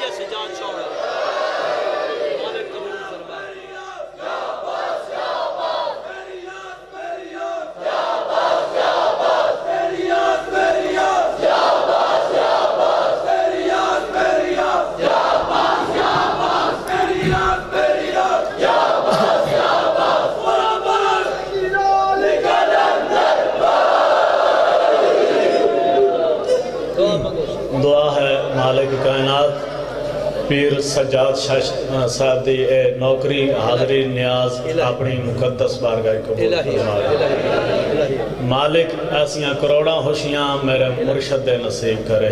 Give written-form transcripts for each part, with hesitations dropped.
ہے سجاد شاہ مالک قبول فرمائے دعا ہے مالک کائنات پیر سجاد شاہ صاحب دی اے نوکری حاضری نیاز اپنی مقدس بارگاہ کو مالک ایسیاں کروڑاں خوشیاں میرے مرشد دے نصیب کرے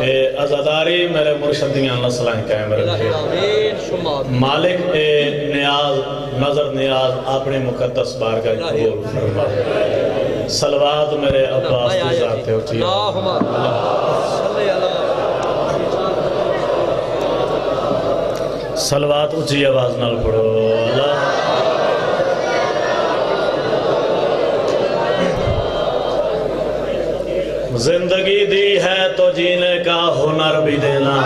اے عزاداری میرے مرشد دیاں نسلیں قائم رکھے مالک اے نیاز نظر نیاز اپنی مقدس بارگاہ قبول فرمائے صلوات میرے عباس کی ذات ہوتی ہے صلوات اچھی آواز نال پڑھو اللہ زندگی دی ہے تو جینے کا ہنر بھی دینا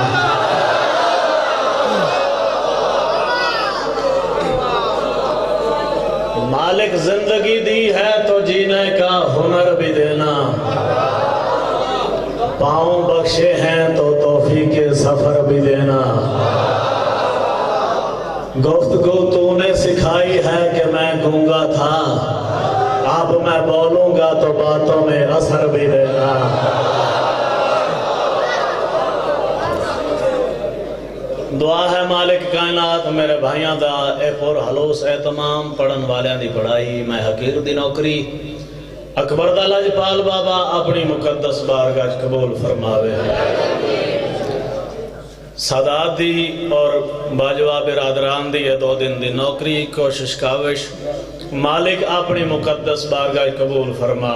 مالک زندگی دی ہے تو جینے کا ہنر بھی دینا پاؤں بخشے ہیں تو توفیق سفر بھی دینا گفتگو تو نے سکھائی ہے کہ میں گونگا تھا اب میں بولوں گا تو باتوں میں اثر بھی دینا دعا ہے مالک کائنات میرے بھائیاں دا اے پر حلوس اہتمام پڑھن والیاں دی پڑھائی میں حقیر دی نوکری اکبر دا لاجپال بابا اپنی مقدس بارگاہ قبول فرماوے سادات دی اور باجوہ برادران دی یہ 2 دن دی نوکری کوشش کاوش مالک اپنی مقدس بارگاہ قبول فرما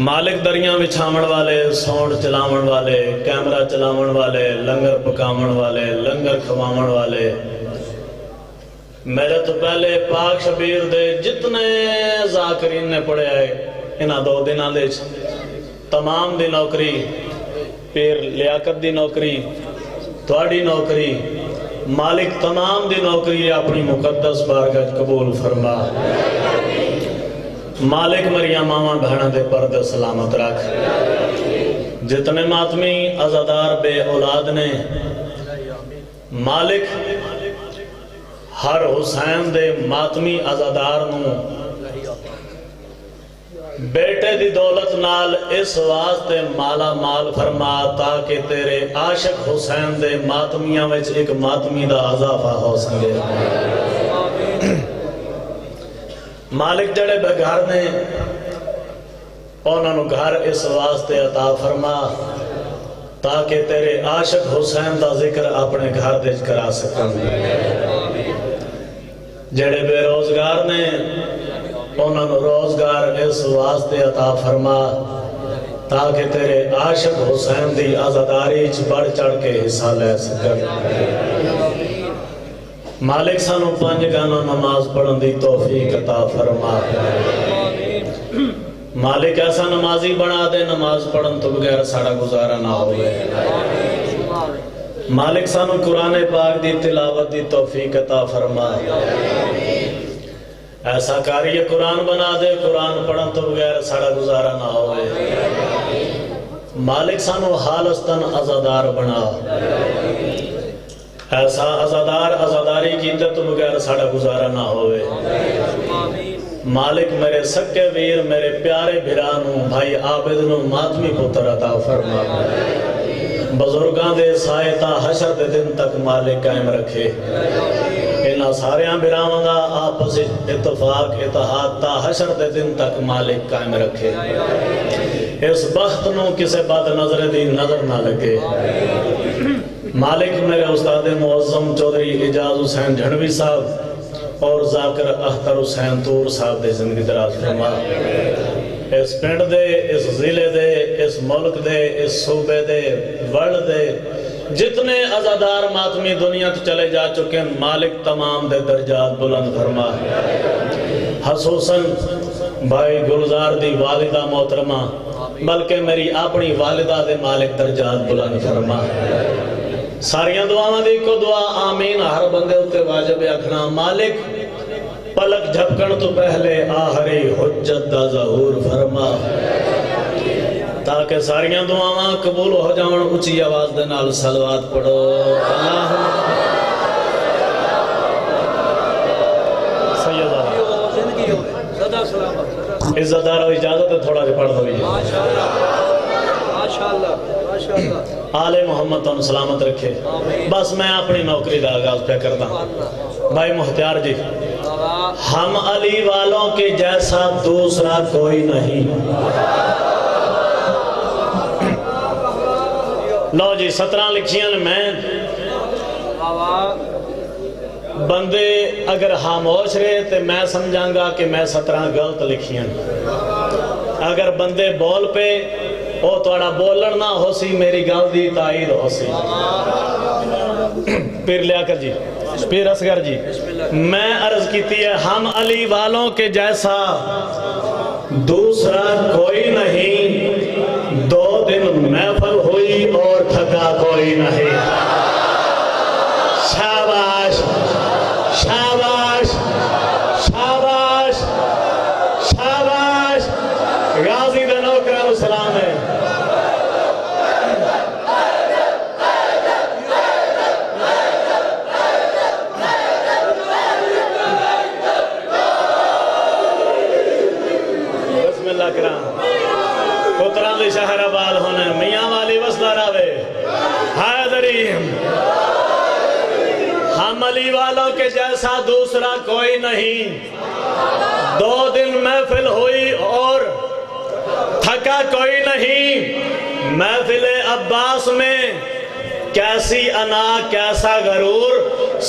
مالک دریاں بچھاون والے سونڈ چلاون والے کیمرہ چلاون والے لنگر پکاون والے لنگر کھواون والے میرے تو پہلے پاک شبیر دے جتنے ذاکرین نے پڑھے آئے انہاں 2 دنوں دے تمام دی نوکری پیر لیاقت دی نوکری تواڈی نوکری مالک تمام دی نوکری اپنی مقدس بارگاہ قبول فرما مالک مریا ماما بہنہ دے پردے سلامت رکھ جتنے ماتمی عزادار بے اولاد نے مالک ہر حسین دے ماتمی عزادار نو بیٹے دی دولت نال اس واسطے مالا مال فرما تاکہ تیرے عاشق حسین دے ماتمیاں وچ ایک ماتمی دا اضافہ ہو سکے مالک جڑے بے گھر نے انہوں گھر اس واسطے عطا فرما تاکہ تیرے عاشق حسین دا ذکر اپنے گھر دیج کرا سکن جڑے بے روزگار نے انہوں روزگار اس واسطے عطا فرما تاکہ تیرے عاشق حسین دی عزاداری بڑھ چڑھ کے حصہ لے سکن مالک سانو 5 گانا نماز پڑھن دی توفیق عطا فرما مالک ایسا نمازی بنا دے نماز پڑھن تو بغیر ساڑا گزارا نہ ہوئے مالک سانو قرآن پاک دی تلاوت دی توفیق عطا فرما ایسا کاری قرآن بنا دے قرآن پڑھن تو بغیر ساڑا گزارا نہ ہوئے مالک سانو حالستاً عزادار بنا ایسا عزاداری کیتے تو بغیر ساڑا گزارا نہ ہوئے مالک میرے سکے ویر میرے پیارے بھرانوں بھائی عابد نو ماتمی پتر عطا فرما بزرگاں دے سائے تا حشر دے دن تک مالک قائم رکھے انہاں ساریاں بھراواں دا آپس اتفاق اتحاد تا حشر دے دن تک مالک قائم رکھے اس بخت نو کسے بات نظر دی نظر نہ لگے مالک میرے استاد معظم چودھری اجاز حسین جھنوی صاحب اور ذاکر اختر حسین تور صاحب دے زندگی دراز فرما اس پنڈ دے اس ضلع دے اس ملک دے اس صوبے دے ورلڈ دے جتنے عزادار ماتمی دنیا تو چلے جا چکے ہیں مالک تمام دے درجات بلند فرما خصوصاً بھائی گلزار دی والدہ محترمہ بلکہ میری اپنی والدہ دے مالک درجات بلند فرما ساریاں دعاواں دی کو دعا آمین ہر بندے ہوتے واجب اکھنا مالک پلک جھپکن تو پہلے آخری حجت دا ظہور فرما تاکہ ساریاں دعاواں قبول ہو جاؤں اچھی آواز دے نال صلوات پڑھو عزت دار و اجازت ہے تھوڑا جا پڑھ دو آل محمد تو سلامت رکھے بس میں اپنی نوکری دا آغاز پہ کرتا ہوں بھائی محتیار جی ہم علی والوں کے جیسا دوسرا کوئی نہیں لو جی 17 لکھیاں میں بندے اگر خاموش رہے تو میں سمجھاں گا کہ میں 17 غلط لکھیاں اگر بندے بول پہ او توڑا بولن نہ ہو سی میری گل دی تائید ہو سی پیر لیا کر جی پیر اصغر جی میں عرض کیتی ہے ہم علی والوں کے جیسا دوسرا کوئی نہیں 2 دن محفل ہوئی اور تھکا کوئی نہیں شاباش شاباش شاباش شاباش غازی دے نوکران سلام ہے بسم اللہ کرام پتران دی شہر آباد ہونے میاں والی وسدار آوے حیدری ہم علی والوں کے جیسا دوسرا کوئی نہیں 2 دن محفل ہوئی اور تھکا کوئی نہیں محفل عباس میں کیسی انا کیسا غرور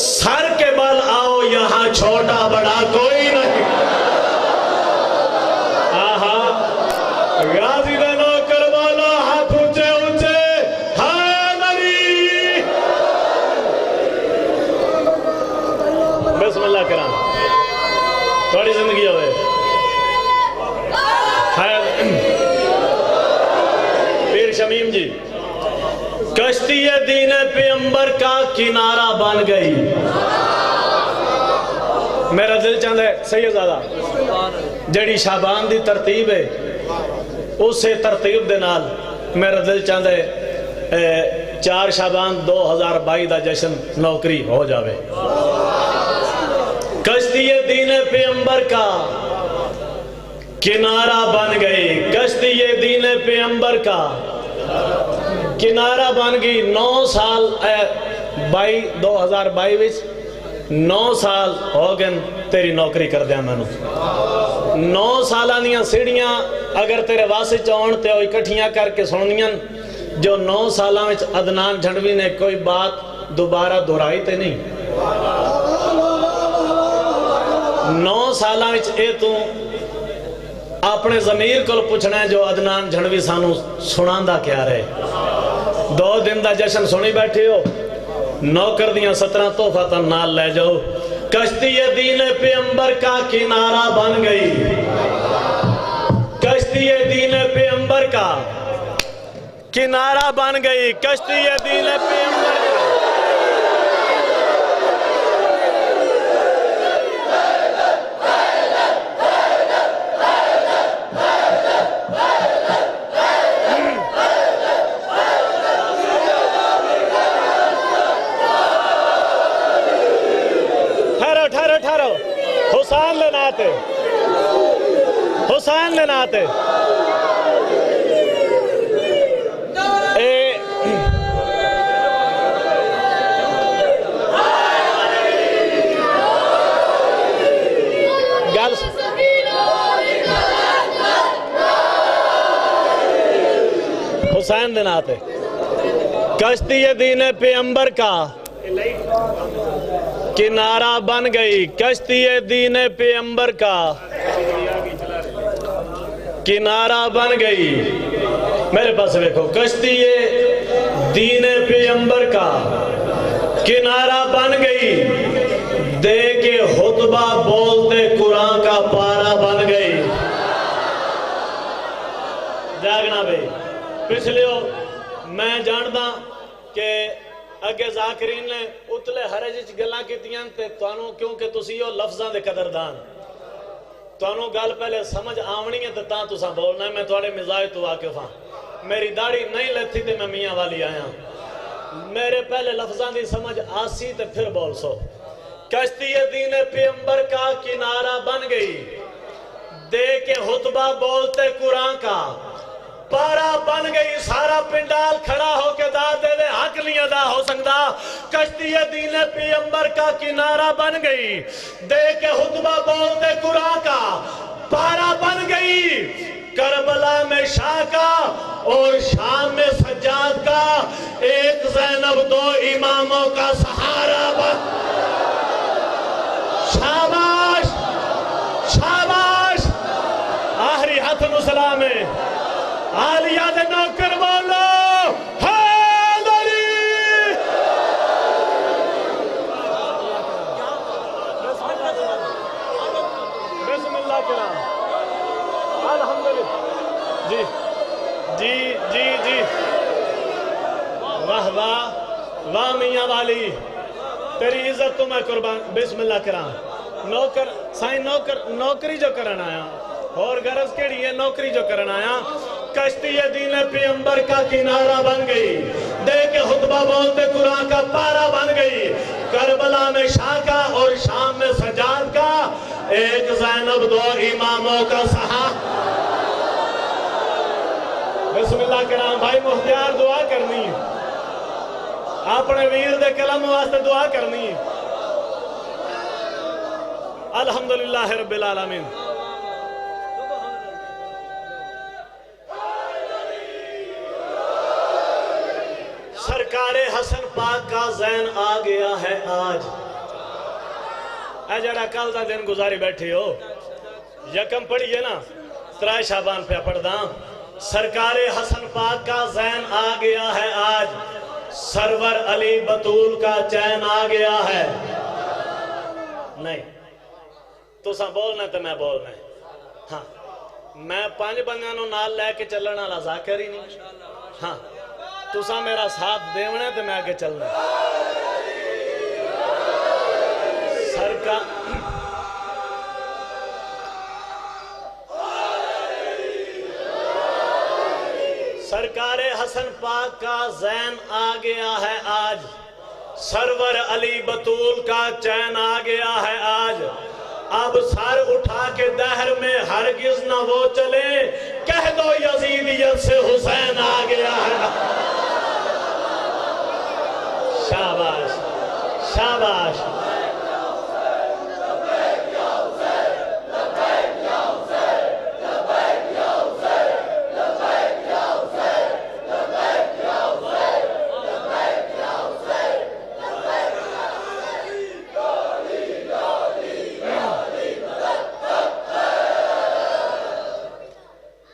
سر کے بل آؤ یہاں چھوٹا بڑا کوئی نہیں آہا غازی دے نوکر والا ہاتھ اونچے اونچے حیدری بسم اللہ کرام تھوڑی زندگی ہوئے پیر شمیم جی کشتی دین پیغمبر کا کنارہ بن گئی میرا دل چاہتا ہے سید زیادہ جڑی شابان دی ترتیب ہے اس سے ترتیب دے نال میرا دل چاہتا ہے 4 شابان 2022 دا جشن نوکری ہو جاوے کشتی دین پیغمبر کا کنارہ بن گئی کشتی دین پیغمبر کا کنارہ بن گئی 9 سال 2022 9 سال ہو گئے تیری نوکری کر دیا میں 9 سالہ دیاں سیڑیاں اگر تیرے واسے چون تے ہوئی کٹھیاں کر کے سننیاں جو 9 سالہ میں عدنان جھنڈوی نے کوئی بات دوبارہ دہرائی تے نہیں 9 سالہ میں اے تو اپنے ضمیر کو پوچھنا ہے جو عدنان جھنڈوی سانو سناندہ کیا رہے 2 دن دا جشن سنی بیٹھے ہو نوکر دیاں 17 تحفہ نال لے جاؤ کشتی دین پیغمبر کا کنارہ بن گئی کشتی دین پیغمبر کا کنارہ بن گئی کشتی دین پیغمبر کا حسین لینا آتے حسین لینا آتے کشتی دین پیغمبر کا کنارہ بن گئی کشتی دین پیغمبر کا کنارہ بن گئی میرے پاس دیکھو کشتی دین پیغمبر کا کنارہ بن گئی دے کے خطبہ بولتے قرآن کا پاک لگنا بے پچھلے ہو میں جاندہ کہ اگے ذاکرین نے اتلے حرج گلاں کیتیاں تے توانوں کیونکہ تسی ہو لفظاں دے قدردان توانوں گل پہلے سمجھ آونی ہے تاں تساں بولنا ہے میں تھوڑے مزاج تو واقف ہاں میری داڑھی نہیں لیتی تے میں میاں والی آیا میرے پہلے لفظاں دی سمجھ آسی تے پھر بول سو کشتی دین پیغمبر کا کنارہ بن گئی دے کے خطبہ بولتے قرآن کا پارا بن گئی سارا پنڈال کھڑا ہو کے دا دے دے حق نہیں ادا ہو سکتا کشتی دین پیغمبر کا کنارہ بن گئی دے کے خطبہ بولتے قرآن کا پارا بن گئی کربلا میں شاہ کا اور شام میں سجاد کا ایک زینب دو اماموں کا سہارا بن شاباش شاباش آخری ہاتھ مسلام ہے عالیہ دے نوکر بولو حیدری بسم اللہ کرام الحمدللہ جی جی جی جی واہ واہ واہ میاں والی تیری عزت تو میں قربان بسم اللہ کرام نوکر سائن نوکری جو کرنا آیا اور غرض کیڑی ہے نوکری جو کرنا آیا کشتی دین پیغمبر کا کنارہ بن گئی دے کے خطبہ بولتے قرآن کا پارا بن گئی کربلا میں شاہ کا اور شام میں سجاد کا ایک زینب دو اماموں کا بسم اللہ کرام بھائی مختار دعا کرنی اپنے ویر دے کلم واسطے دعا کرنی الحمدللہ رب العالمین سرکار حسن پاک کا زین آ گیا ہے آج اے جڑا کل دا دن گزاری بیٹھی ہو یکم پڑھئے نا ترائے شابان پہ پڑھداں سرکار حسن پاک کا زین آ گیا ہے آج سرور علی بطول کا چین آ گیا ہے نہیں تو ساں بولنا تو میں بولنا ہاں میں 5 بندیاں نال لے کے چلنا لا ذاکر ہی نہیں ہاں تو ساں میرا ساتھ دیونے تو میں آگے چلنا سرکار حسن پاک کا زین آ گیا ہے آج سرور علی بطول کا چین آ گیا ہے آج اب سر اٹھا کے دہر میں ہرگز نہ وہ چلے کہہ دو یزیدیت سے حسین آ گیا ہے شاباش شاباش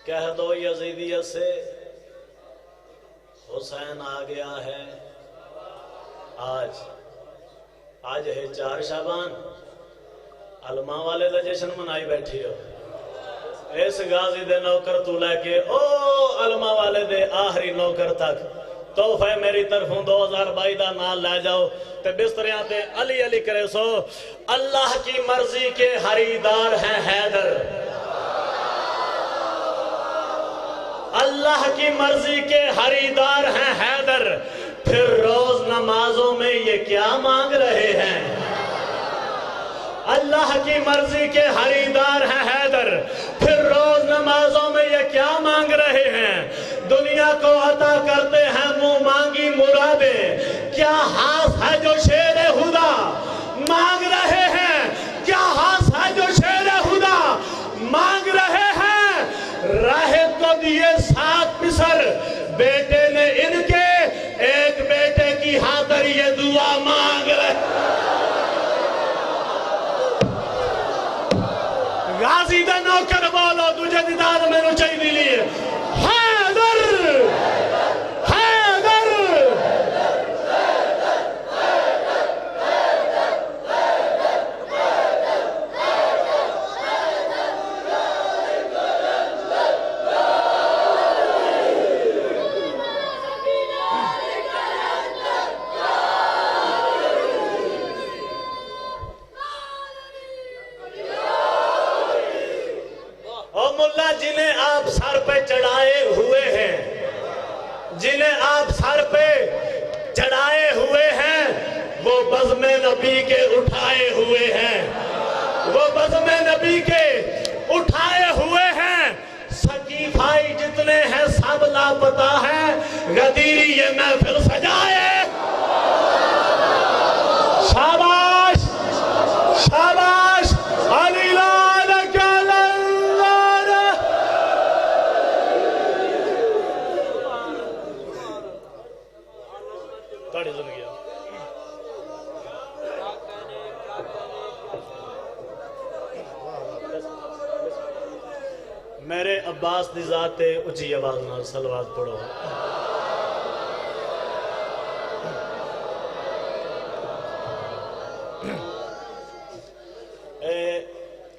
کہہ دو یزیدیت سے حسین آ گیا ہے آج ہے 4 شعبان علماء والے دا جشن منائی بیٹھی ہو اس غازی دے نوکر تو لے کے او علماء والے دے آخری نوکر تک تحفہ میری طرفوں 2022 دا نال لے جاؤ تے بستریاں تے علی علی کرے سو اللہ کی مرضی کے خریدار ہیں حیدر اللہ کی مرضی کے خریدار ہیں حیدر پھر روز نمازوں میں یہ کیا مانگ رہے ہیں اللہ کی مرضی کے خریدار ہیں حیدر پھر روز نمازوں میں یہ کیا مانگ رہے ہیں دنیا کو عطا کرتے ہیں منہ مانگی مرادیں کیا ہاس ہے جو شیر خدا مانگ رہے ہیں کیا ہاس ہے جو شیر خدا مانگ رہے ہیں راہب کو دیے 7 پسر بیٹے نے ان کے ایک بیٹے کی خاطر یہ دعا مانگ رہے غازی دا نوکر بولو تجھے دیدار میں نو چاہی لیے حیدر حیدر جنہیں آپ سر پہ چڑھائے ہوئے ہیں وہ بزم نبی کے اٹھائے ہوئے ہیں، وہ بزم نبی کے اٹھائے ہوئے ہیں۔ سقیفائی جتنے ہیں سب لاپتہ ہیں، غدیری یہ محفل سجائے۔ شاباش شاباش علی لعنک اللہ۔ تاڑی زندگی میرے عباس دی ذات تے اچھی آواز نال صلوات پڑھو۔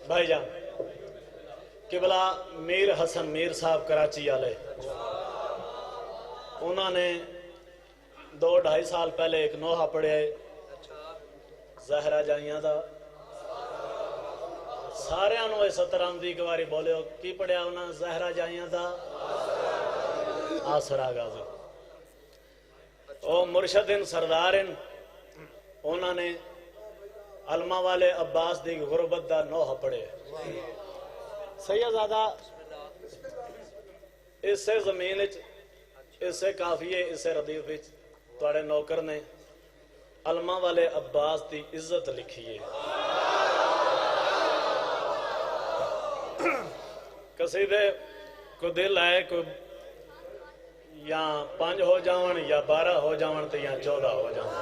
بھائی جان قبلہ میر حسن میر صاحب کراچی والے، انہوں نے 2-2.5 سال پہلے ایک نوحہ پڑھے زہرہ جائیاں دا، سارے انہوں نے 17 دی گواری بولے ہو کی پڑھیا انہوں زہرہ جائیاں دا آسرا غازی۔ او مرشدین سردارن انہوں نے علمہ والے عباس دی غربت دا نوحہ پڑھے۔ سیدزادہ اس سے زمین اس سے کافیے اس سے ردیف توڑے نوکر نے علمہ والے عباس دی عزت لکھیے۔ قصیدے کو دل آئے کو یا 5 ہو جاون یا 12 ہو جاون تو یا 14 ہو جاون۔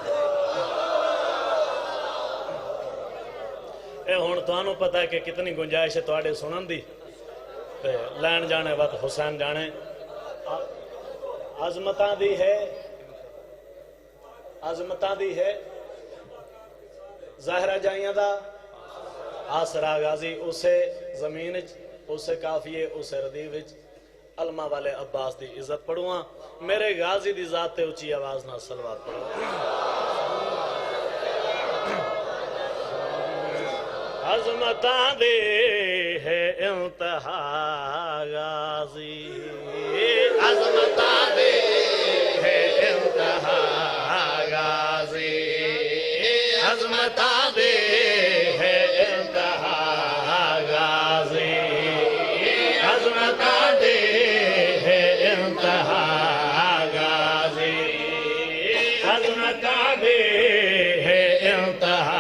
اے ہون توانو پتہ ہے کہ کتنی گنجائش ہے توڑے سنن دی، لین جانے وقت حسین جانے عظمتاں دی ہے، عظمتاں دی ہے زہرہ جائیاں دا آسرا غازی، اسے زمین اسے کافیے اسے ردیف علمہ والے عباس دی عزت پڑھواں۔ میرے غازی دی ذات تے اچھی آواز نہ صلوات پڑھو۔ عظمتاں دے ہے انتہا غازی، عظمتاں دے ہے انتہا غازی، عظمتاں دے ہے انتہا غازی، عظمتاں دے ہے انتہا غازی، عظمتاں دے ہے انتہا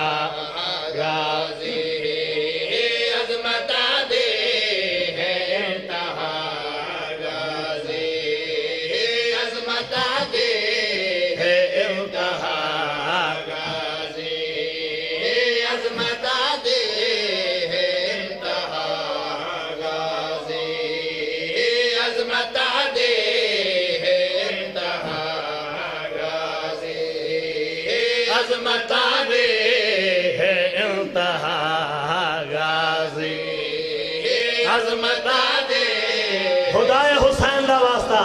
غازی، عظمتاں دے ہے انتہا غازی، عظمتاں دے ہے انتہا غازی، عظمتاں دے ہے انتہا غازی، عظمتاں دے ہے انتہا غازی، عظمتاں دے ہے انتہا غازی، عظمتاں دے خدائے حسین دا واسطہ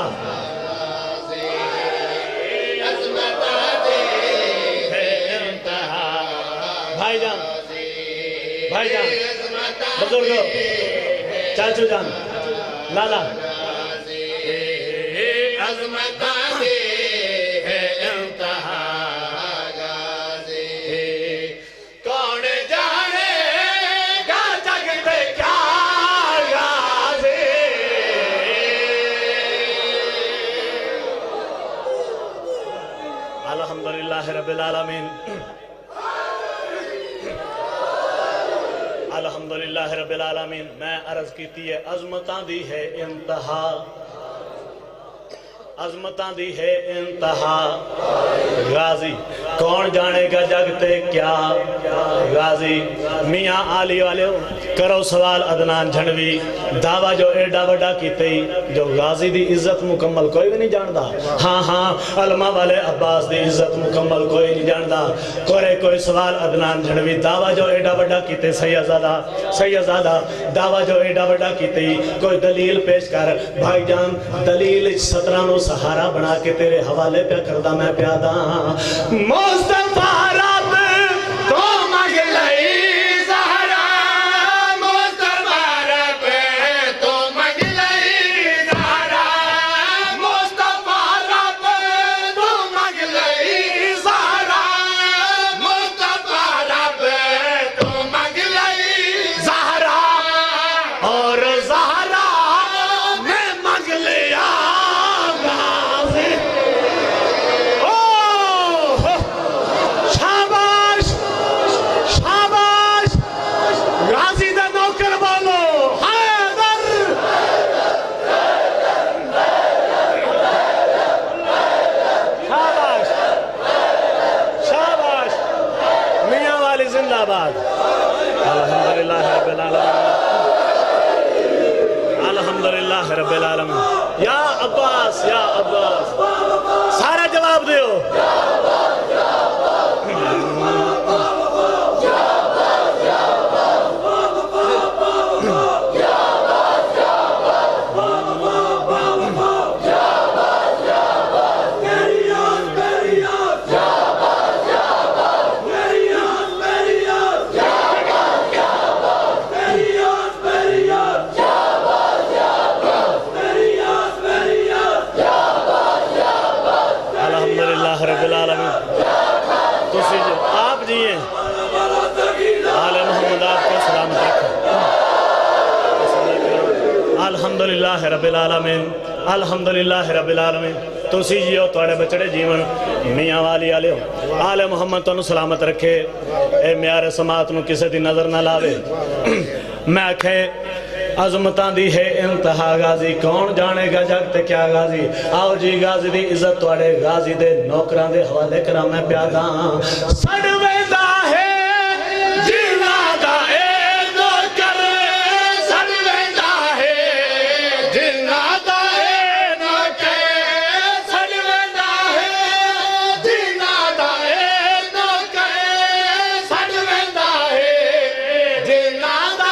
عظمتاں دے ہے انتہا۔ بھائی جان بھائی جان بزرگوں چاچو جان لالا عظمتاں دے ہے انتہا غازی، کون جانے گا جگ پہ کیا غازی، الحمدللہ رب العالمین، الحمدللہ رب العالمین۔ میں عرض کیتی ہے عظمتاں دی ہے انتہا، عظمتاں دی ہے انتہا غازی، کون جانے گا جگتے کیا غازی۔ میاں آلی والے کرو سوال عدنان جھنوی، دعویٰ جو ایڈا وڈا کیتے ہی جو غازی دی عزت مکمل کوئی بھی نہیں جاندہ، ہاں ہاں علمہ والے عباس دی عزت مکمل کوئی نہیں جاندہ۔ کوئی سوال عدنان جھنوی، دعویٰ جو ایڈا وڈا کیتے سیدزادہ دعویٰ جو ایڈا وڈا کیتے ہی کوئی دلیل پیش کر۔ بھائی جان دلیل 17 نو سہارا بنا کے تیرے حوالے پہ کردہ میں پیادہ مصطفیٰ رب تو مگ لئی زہرا، مصطفیٰ رب تو مگ لئی زہرا، مصطفیٰ رب زندہ باد الحمدللہ رب العالمین الحمدللہ رب العالمین یا عباس سارا جواب دیو رب العالمین آپ جیئے آل محمد آپ کو سلام رکھیں الحمدللہ رب العالمین الحمدللہ رب العالمین تسی جیو توڑے بچڑے جیون میاں والی آلے ہو آل محمد تو سلامت رکھے اے میارے سماعت نو کسے دی نظر نہ لاوے میں آکھے عظمتاں دی ہے انتہا غازی کون جانے گا جگت کیا غازی آؤ جی غازی دی عزت توڑے غازی دے نوکران دے حوالے کرا میں پیادا سڑویدہ ہے جینا دا اے نوکر سڑویدہ ہے جینا دا اے نوکر سڑویدہ ہے جینا دا اے نوکر سڑویدہ ہے جینا دا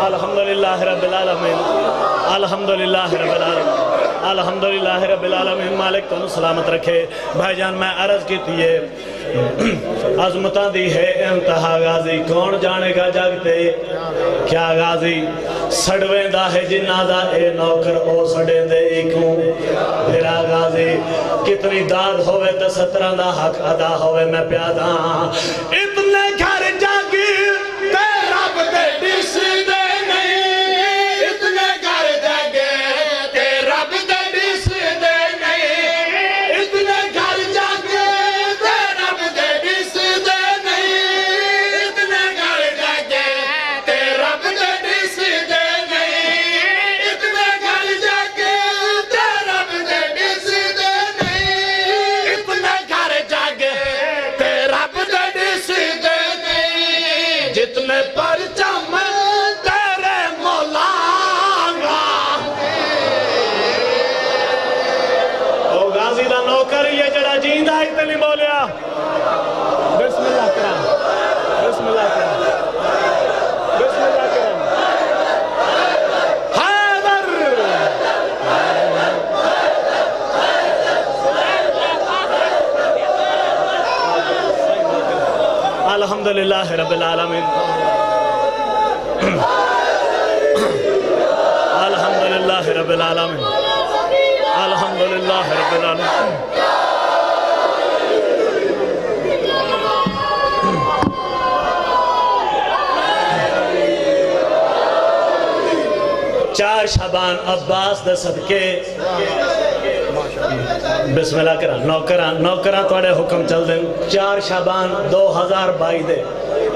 الحمدللہ رب العالمین الحمدللہ رب العالمین الحمدللہ رب العالمین مالک تو سلامت رکھے بھائی جان میں عرض کی تھی عظمتاں دی ہے انتہا غازی کون جانے گا جاگتے کیا غازی سڑویں دا ہے جنہ دا اے نوکر او سڑیں دے ایکوں پھرا غازی کتنی داد ہوئے تے 17 دا حق ادا ہوئے میں پیادا اتنے گھر جاگی تے رب دے ڈس دے الحمدللہ رب العالمین الحمدللہ رب العالمین الحمدللہ رب العالمین چار شعبان عباس دے صدقے بسم اللہ کرا نوکران توڑے حکم چل دیں 4 شعبان 2022 دے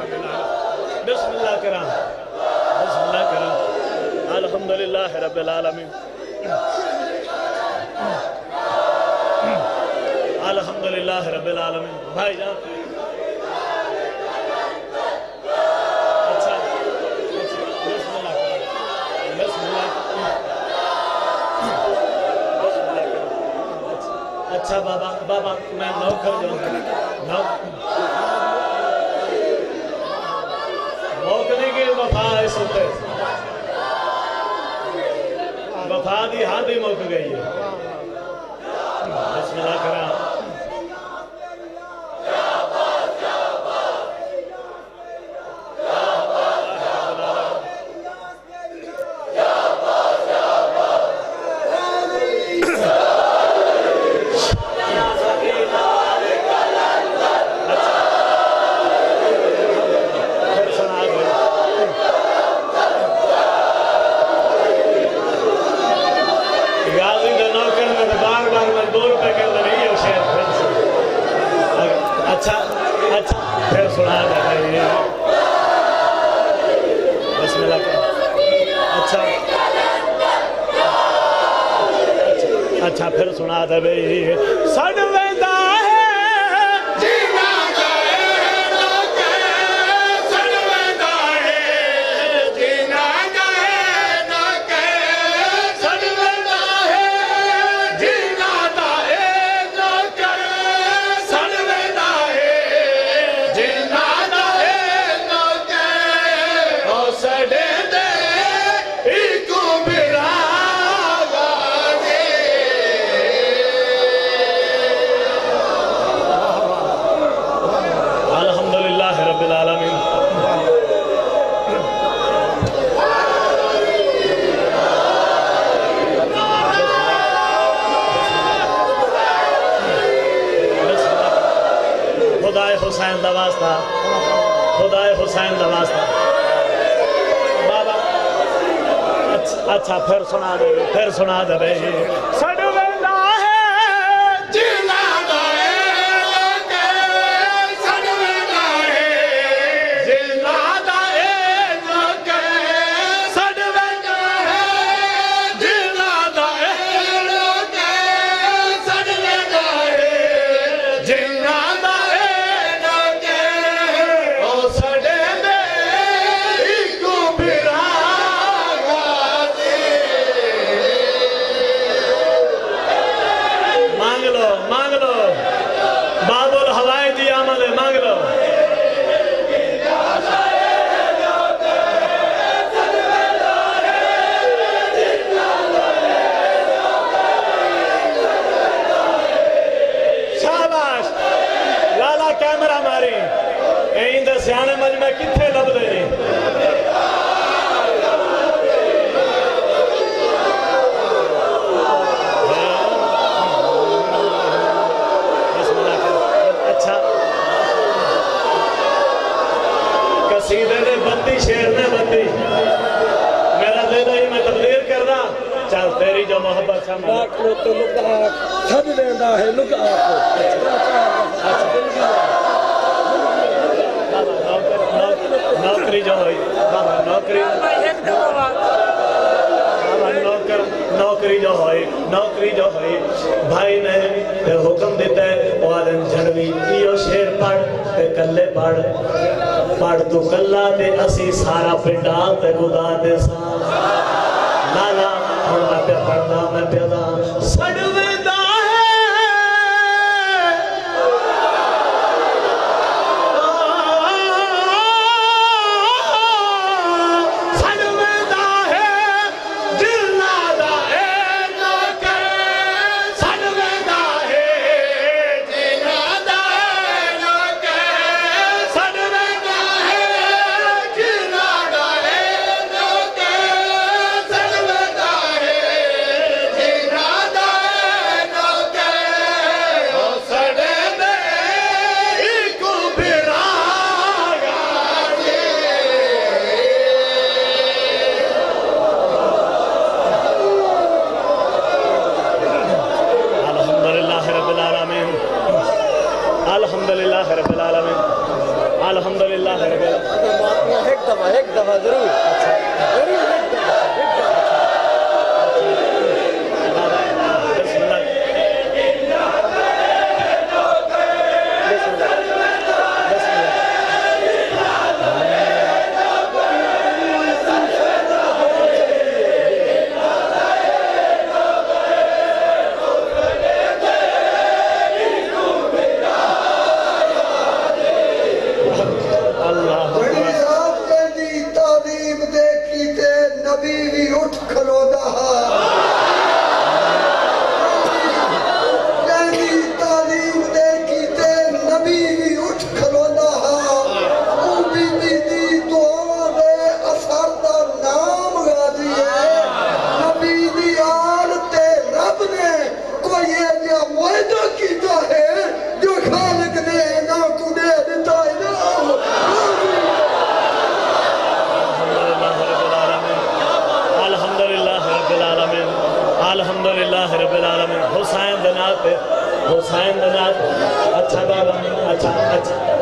بسم اللہ کرام بسم اللہ کرام الحمدللہ رب العالمین الحمدللہ رب العالمین بھائی جان اچھا بسم اللہ بسم اللہ اچھا بابا میں نوکر جاؤں موکنے کی وفا اس ہوتے وفا دی حد ہی موک گئی ہے بسم اللہ کرام اچھا پھر سنا دے بسم اللہ اچھا پھر سنا دے بھئی سڑ ویندہ ہے جینا جائے نہ کہ سڑ ویندہ ہے جینا جائے نہ کہ سڑ ویندہ ہے جینا جائے نہ کہ سڑ ویندہ ہے جینا جائے نہ کہ او سڑے دے ایکو بھرا رب العالمین خدائے حسین دا واسطہ خدائے حسین دا واسطہ بابا اچھا پھر سنا دے بھئی سڑ ویندہ ہے جینا مانگ لو باب الحوائج جی عمل ہے مانگ لو شاباش لالا کیمرہ ماری این دے سیانے مجمع کتھے لب دے جی قصیدے دے بندی شیر نے بندی میرا دے دے ہی میں تبدیر کر رہا چل تیری جو محبت سامنے لاکھ لو تو لک آکھ سب دیندہ ہے لک آکھ نوکری جو ہوئی بابا نوکری جو ہوئی بھائی نے حکم دیتا ہے وعدن جھڑوی یہ شیر پڑھ کلے پڑھ تو کلہ دے اسی سارا پنڈال تے گدا دے ساں لالا اور میں پہ پڑھنا میں پیدا سڑ ویندہ حسین ننات اچھا بابا اچھا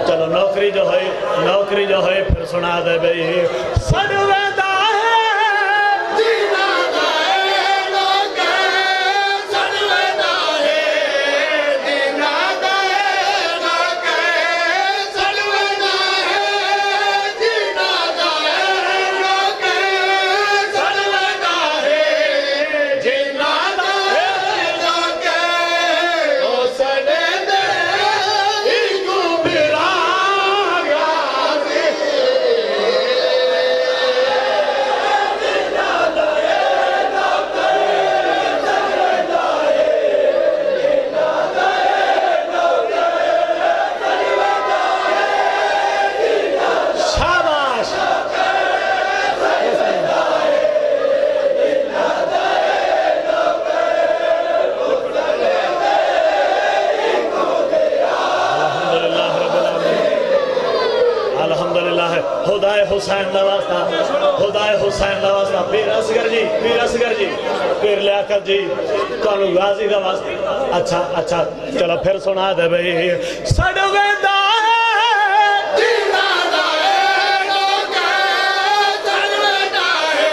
چلو نوکری جو ہے پھر سنا دے بھئی سڑویدہ ہے جینا دائے نوکے سڑویدہ ہے جینا دائے نوکے سڑویدہ ہے جینا دائے نوکے سڑویدہ ہے جینا دائے نوکے او سڑے دے ایکو براغا دے شاباش الحمدللہ خدائے حسین نواستا خدائے حسین نواستا پیر اصغر جی پیر لیاقت جی کانو غازی نواستا اچھا چلو پھر سنا دے بھئی سڑویدہ ہے جینا دائے نوکے سڑویدہ ہے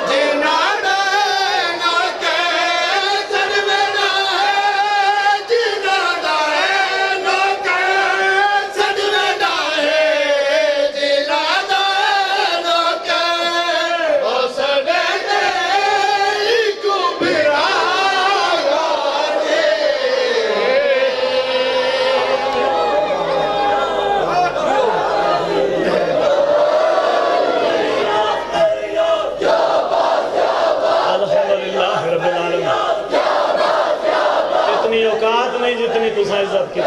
جینا دائے نوکے سڑویدہ ہے جینا دائے نوکے سڑویدہ ہے جینا دائے نوکے او سڑے دے ایکو براغا دے الحمدللہ رب العالمین اتنی اوقات نہیں جتنی تسا عزت کی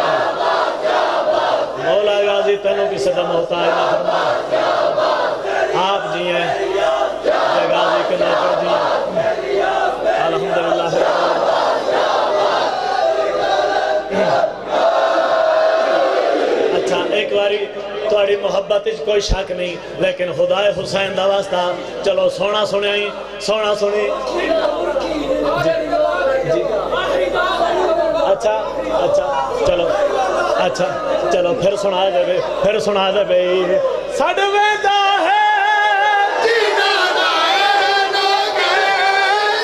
مولا غازی تینوں کی صدم ہوتا ہے آپ جی ہیں جے غازی کے نوکر جی ہیں الحمدللہ رب العالمین اچھا ایک باری تھوڑی محبت اس کوئی شک نہیں لیکن خدائے حسین دا واسطہ چلو سونا سنی اچھا چلو پھر سنا دے بھئی سڑویدہ ہے جینا دائے نوکے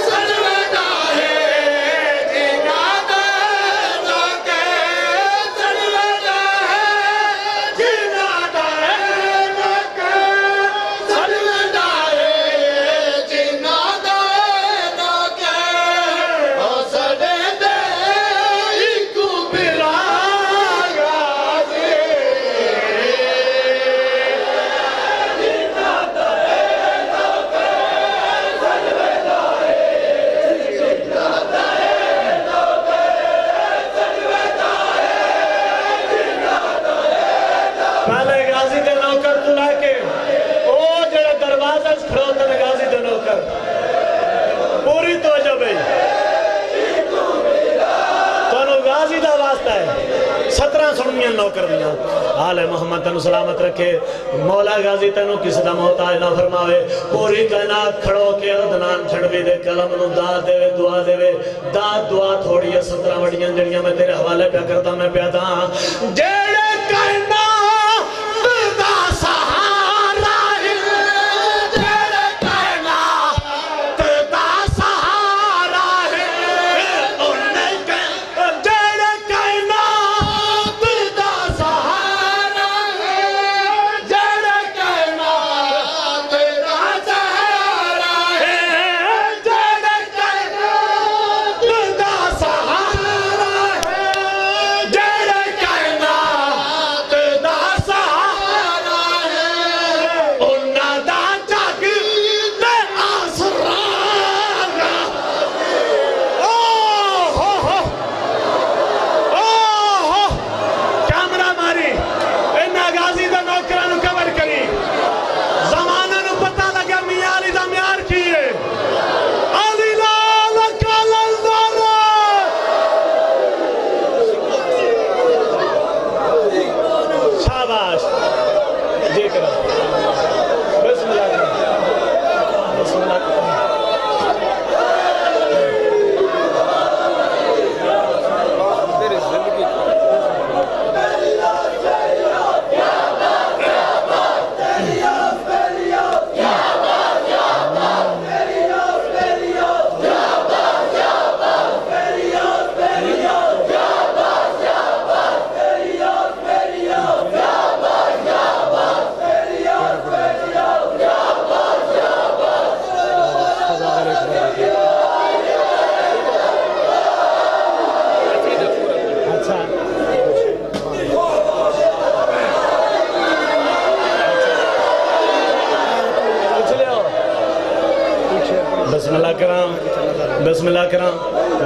سڑویدہ ہے جینا دائے نوکے سڑویدہ ہے جینا دائے نوکے سڑویدہ ہے جینا دائے نوکے او سڑے دے ایکو براغا دے پہلے غازی دے نوکر تو لے کے او جڑے دروازہ کھڑوتے نے غازی دے نوکر پوری توجہ بھئی تونوں غازی دا واسطہ ہے 17 سنمیاں نوکر دیاں آل محمد تنو سلامت رکھے مولا غازی تنو کس دم ہوتا ہے نہ فرماوے پوری کائنات کھڑو کے ادنان چھڑوی دے قلم نو دعا دے دعا دعا تھوڑی ہے 17 وڑیاں جڑیاں میں تیرے حوالے پہ کرتا میں پیادا جیڑے کائنات دا سہارا ہے جیڑے کائنات دا سہارا ہے جیڑے کائنات دا سہارا ہے جیڑے کائنات دا سہارا ہے جیڑے کائنات دا سہارا ہے جیڑے کائنات دا سہارا ہے انہاں دا جگ دے آسرارا کیمرہ ماری انہاں غازی دا نوکران نو کور کری زمانہ نو پتہ لگا میاں علی دا میار کی ہے علی لال کالل دارا شاباش جی کرو بسم اللہ بسم اللہ بسم اللہ کرام بسم اللہ کرام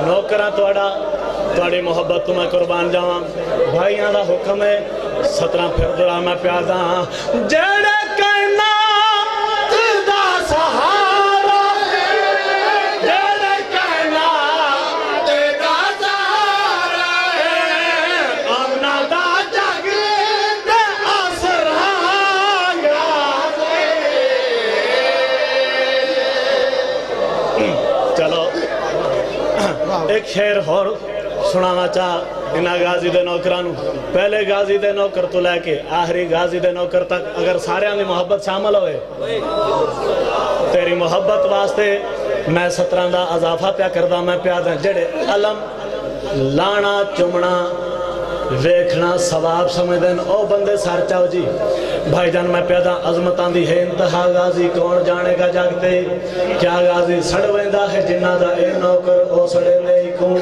نوکراں توڑی محبت تو میں قربان جاواں بھائیاں دا حکم ہے 17 پھر دورا میں پیادا جڑے کائنات دا سہارا جڑے کائنات دا سہارا آمنا دا جگ دے آسرانگا چلو ایک شعر اور سنانا چاہ انہا غازی دے نوکرانو پہلے غازی دے نوکر تو لے کے آخری غازی دے نوکر تک اگر سارے آنی محبت شامل ہوئے تیری محبت واسطے میں 17 دا اضافہ پیا کردہ میں پیادہ جڑے علم لانا چمنا ویکھنا ثواب سمجھدن او بندے سار چاہو جی بھائی جان میں پیدا عظمتان دی ہے انتہا غازی کون جانے گا جاگتے کیا غازی سڑ ویندہ ہے جنہ دا اے نوکر او سڑے لے کون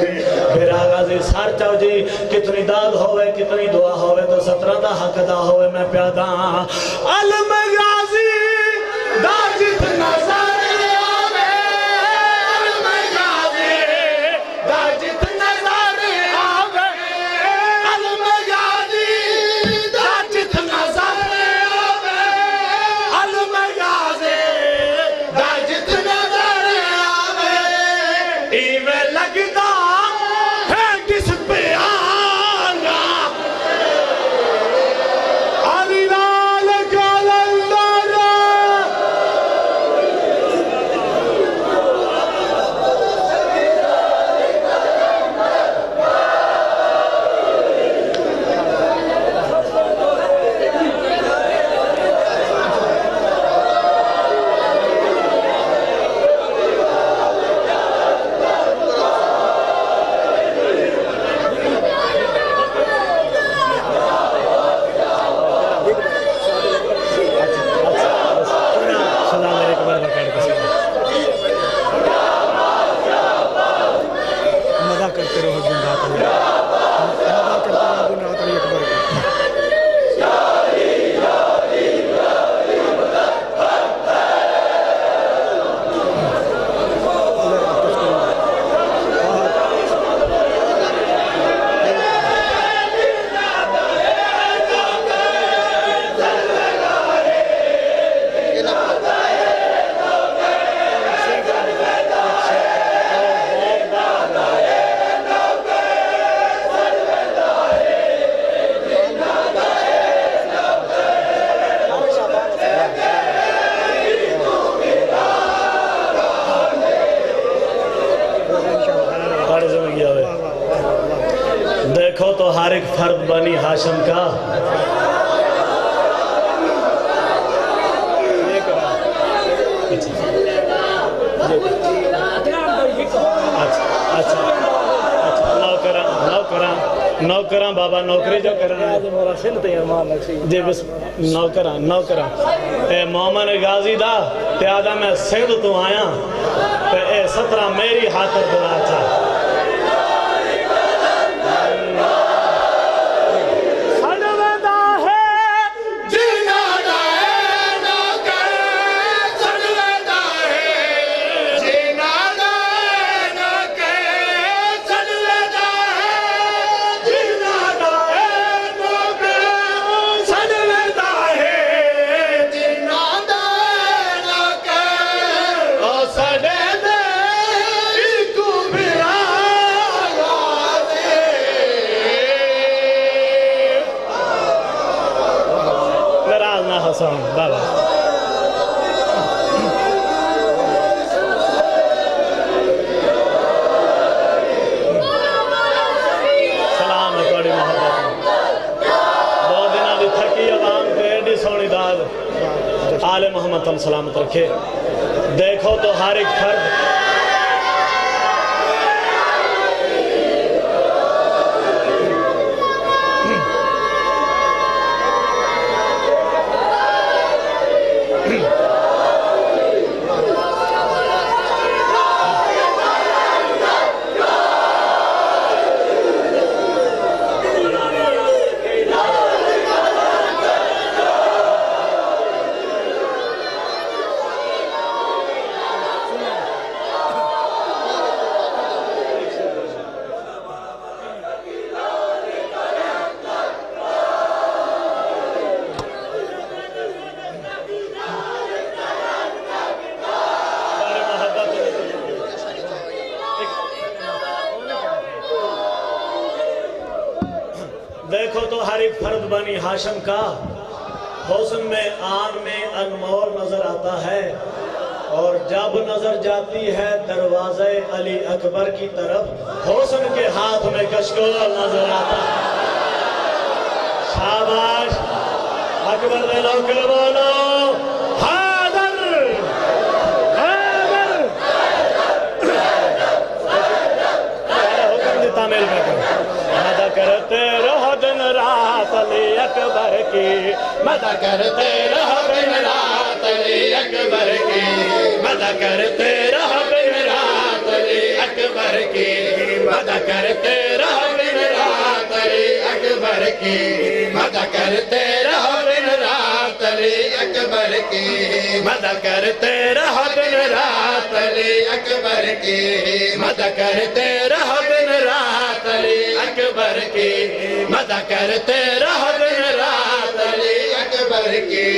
پھر غازی سار چاہو جی کتنی داد ہوئے کتنی دعا ہوئے تو 17 دا حق دا ہوئے میں پیدا علم غازی دا جتنا سارے آوے علم غازی دا جتنا سارے آوے علم غازی دا جتنا سارے آوے علم غازی دا جتنا سارے آوے ایوے لگدا ہے کس پہ آنگا علی لال کلندر سلام علیکم مزہ کرتے رہو دن رات مزہ کرتے رہو دن رات علی اکبر بڑی زندگی ہوئے دیکھو تو ہر ایک فرد بنی ہاشم کا نوکراں بابا نوکری جو کرنا جی بس نوکراں اے مومن غازی دا پیادہ میں سندھ تو آیا تے اے 17 میری خاطر دعا چاہ بابا سلام ہے توڑی محبت دو دنہ دی تھکی عوام کو ایڈی سونی داد آل محمد تم سلامت رکھے دیکھو تو ہر ایک فرد بنی ہاشم کا حسن میں آن میں انمول نظر آتا ہے، اور جب نظر جاتی ہے دروازے علی اکبر کی طرف حسن کے ہاتھ میں کشکول نظر آتا ہے۔ شاباش، اکبر دے نوکر بولو حاضر حاضر۔ حکم دیتا میل میں مدد کرتے رہو دن رات علی اکبر کی، مدد کرتے رہو دن رات علی اکبر کی، مدد کرتے رہو دن رات علی اکبر کی، مدد کرتے رہو دن رات علی اکبر کی، مدد کرتے رہو دن رات علی اکبر کی، مدد کرتے رہو دن رات علی اکبر کی، مدد کرتے رہو دن رات علی اکبر کی، مدد کرتے رہو دن رات علی اکبر کی،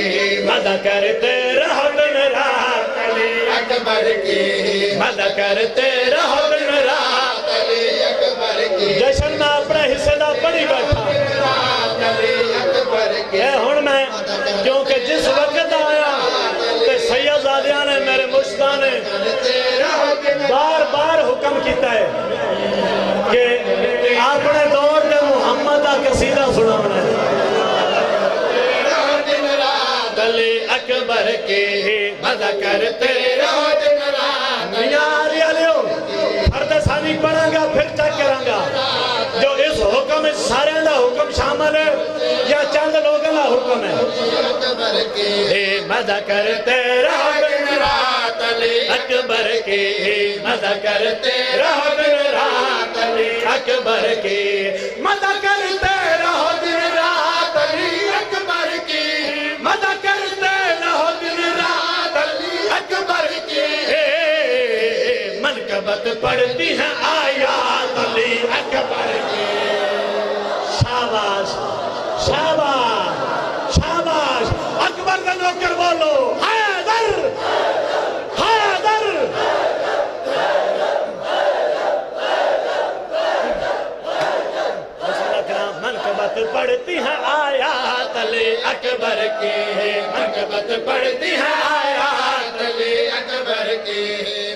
مدد کرتے رہو دن رات علی اکبر کی، مدد کرتے رہو دن رات علی اکبر کی۔ جشن میں اپنے حصے دا بڑی بیٹھا اے ہن میں کیونکہ جس وقت آیا تے سید زادیاں نے میرے مرشدہ نے بار بار حکم کیتا ہے کہ اپنے دور دے محمد دا قصیدہ سناونا ہے۔ علی اکبر کی مدد کرتے رہو دن رات۔ یاری علیو فرد ثانی پڑھاں گا پھر چیک کراں گا جو اس حکم سارے دا حکم شامل ہے یا چند لوگوں دا حکم ہے۔ مدد کرتے رہو دن رات علی اکبر کی، مدد کرتے رہو دن رات علی اکبر کی، مدد کرتے رہو دن رات علی اکبر کی، مدد کرتے رہو دن رات علی اکبر کی۔ منقبت پڑھتی ہیں آیات علی اکبر کی۔ شاباش شاباش شاباش، اکبر کا نوکر بولو حیدر حیدر۔ منقبت پڑھتی ہیں آیات علی اکبر کی، منقبت پڑھتی ہیں آیات علی اکبر کی،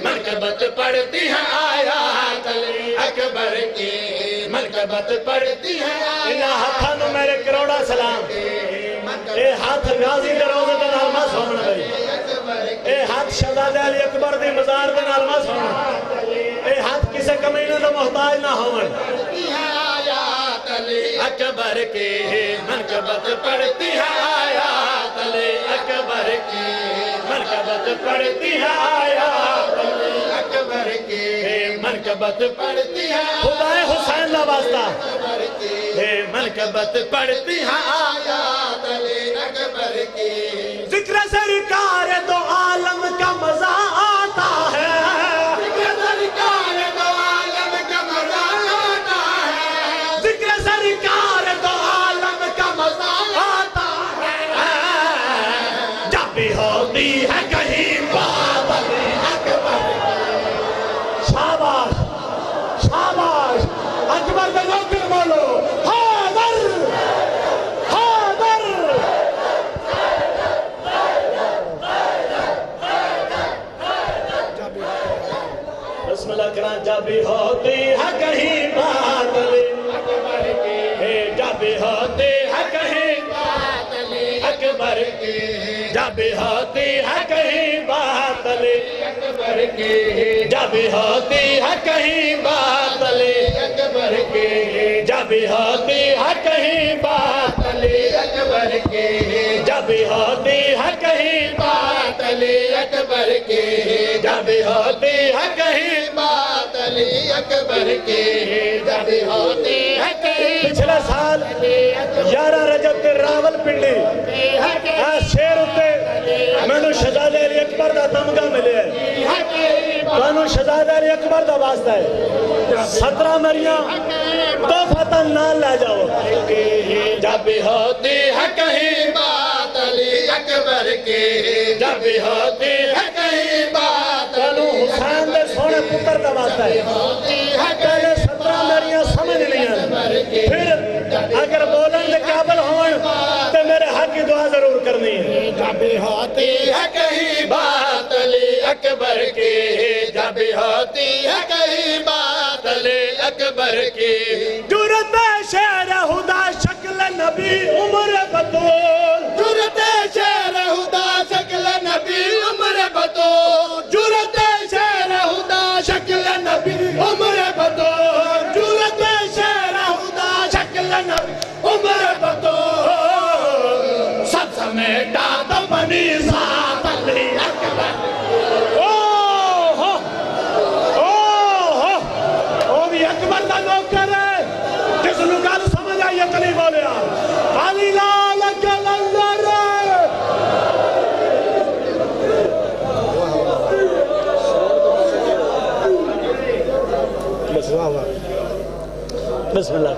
منقبت پڑھتی ہیں آیات علی اکبر کی، منقبت پڑھتی ہیں۔ انہاں ہاتھاں نو میرے کروڑا سلام۔ اے ہاتھ غازی دے روزے دے نال مس ہون بھائی، اے ہاتھ شہزادے علی اکبر دی مزار دے نال مس ہون، اے ہاتھ کسے کمینے دا محتاج نہ ہون۔ اکبر کی منقبت پڑھتی ہے آیات علی اکبر کی، منقبت پڑھتی ہے آیات علی اکبر کی، منقبت پڑھتی ہے خدائے حسین دا واسطہ، منقبت پڑھتی ہے آیات علی اکبر کی۔ ذکر سرکار دو عالم کا مزہ آتا ہے، ذکر سرکار دو عالم کا مزہ آتا ہے، ذکر سرکار دو عالم کا مزہ آتا ہے، جب بھی ہوتی ہے کہیں بات علی اکبر کی۔ شاباش شاباش، اکبر دے نوکر بولو حیدر حیدر۔ بسم اللہ کرنا۔ جب بھی ہوتی ہے کہیں بات علی اکبر کی، جب بھی ہوتی ہے کہیں بات علی اکبر کی، جب بھی ہوتی ہے کہیں بات علی اکبر کی، جب بھی ہوتی ہے کہیں بات علی اکبر کی، جب بھی ہوتی ہے کہیں بات علی اکبر کی، جب بھی ہوتی ہے کہیں بات علی اکبر کی، جب بھی ہوتی ہے کہیں بات علی اکبر کی، جب بھی ہوتی ہے کہیں۔ پچھلے سال 11 رجب کے راول پنڈی شیر ہوتے میں نے شہزادے علی اکبر دا تمغہ ملے ہے، کانو شہزادے علی اکبر دا واسطہ ہے، 17 مریاں دو فتح نال لے جاؤ۔ جب بھی ہوتی ہے کہیں بات علی اکبر کی، جب بھی ہوتی ہے کہیں بات کانو حسین دے سونے پتر دا واسطہ ہے، پہلے 17 مریاں سمجھ نہیں ہیں، پھر اگر بولن دے قابل ہوئے جب ہوتی ہے کہیں بات علی اکبر کی، جب ہوتی ہے کہیں بات علی اکبر کی، جرت شیر خدا شکل نبی عمر بطول، جرت شیر خدا شکل نبی عمر بطول، جرت شیر خدا شکل نبی عمر بطول، جرت شیر خدا شکل نبی عمر بطول، سب سمیٹا تو بنی ذات علی اکبر۔ وہ بھی اکبر دا نوکر ہے، جس نو گل سمجھ آئی علی بولیا علی لال کلندر۔ بسم اللہ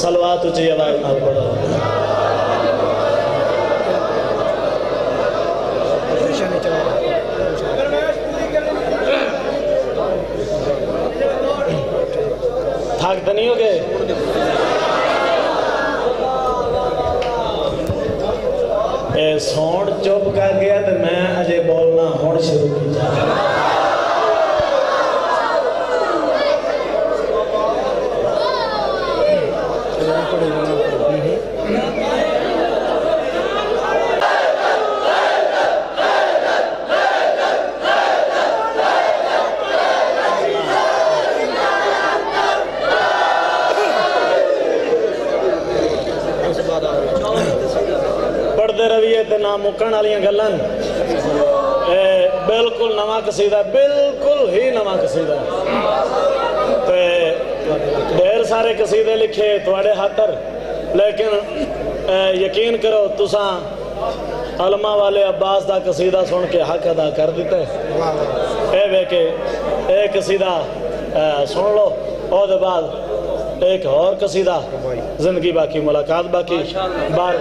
صلوات اچھی آواز نال پڑھو۔ تھاک تو نہیں ہو گئے؟ اے سونڈ چپ کر گیا تو میں اجے بولنا ہون شروع کی جا۔ پڑھتے رویے تے نام مکن والیاں گلاں، بالکل نواں قصیدہ، بالکل ہی نواں قصیدہ۔ تے ڈھیر سارے قصیدے لکھے تواڈے ہاتر، لیکن یقین کرو تساں علماء والے عباس دا قصیدہ سن کے حق ادا کر دیتے۔ اے وے کہ اے قصیدہ سن لو، اور دے بعد ایک اور قصیدہ، زندگی باقی ملاقات باقی۔ بار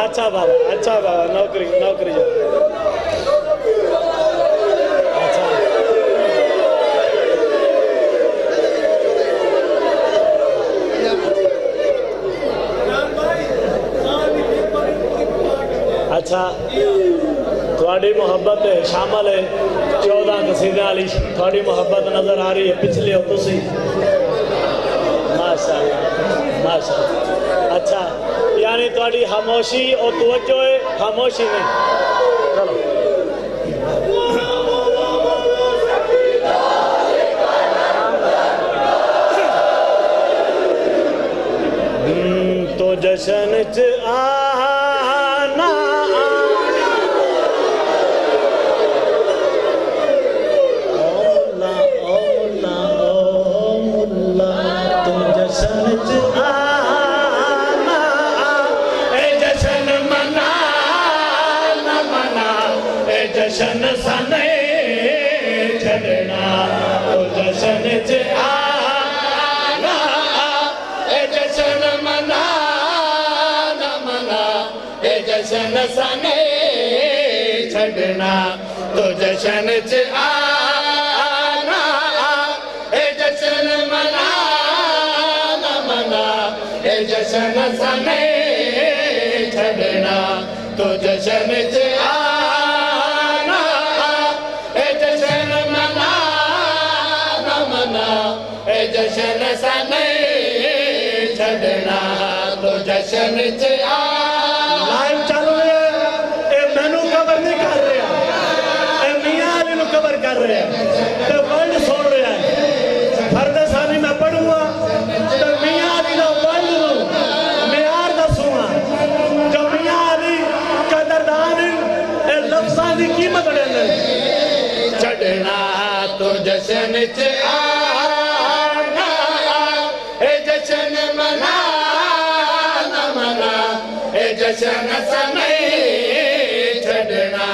اچھا بابا نوکری جو اچھا اچھا تھوڑی محبت شامل ہے 14 قصیدے والی، تھوڑی محبت نظر آ رہی ہے پچھلے ہو تسی، ماشاءاللہ ماشاءاللہ۔ اچھا یعنی تھوڑی خاموشی اور توجہ ہے، خاموشی نہیں۔ چلو تو جشن چ آنا جشن سنے چھڑنا، تو جشن چ آنا، اے جشن منا نہ منا، اے جشن سنے چھڑنا، تو جشن چ آنا، اے جشن منا نہ منا، اے جشن سنے چھڑنا، تو جشن چ جشن سنے چھڑنا، تو جشن چ لائن چالو ہے، اے مینو کور نہیں کر رہا، اے میاں علی نو کور کر رہا، تے ورلڈ سن رہا ہے۔ فرد ثانی میں پڑھوں گا تے میاں علی دا ورلڈ نو معیار دسوں گا، جو میاں علی قدردان اے لفظاں دی قیمت دیندے چھڑنا، تو جشن چ جشن سنے چھڑنا،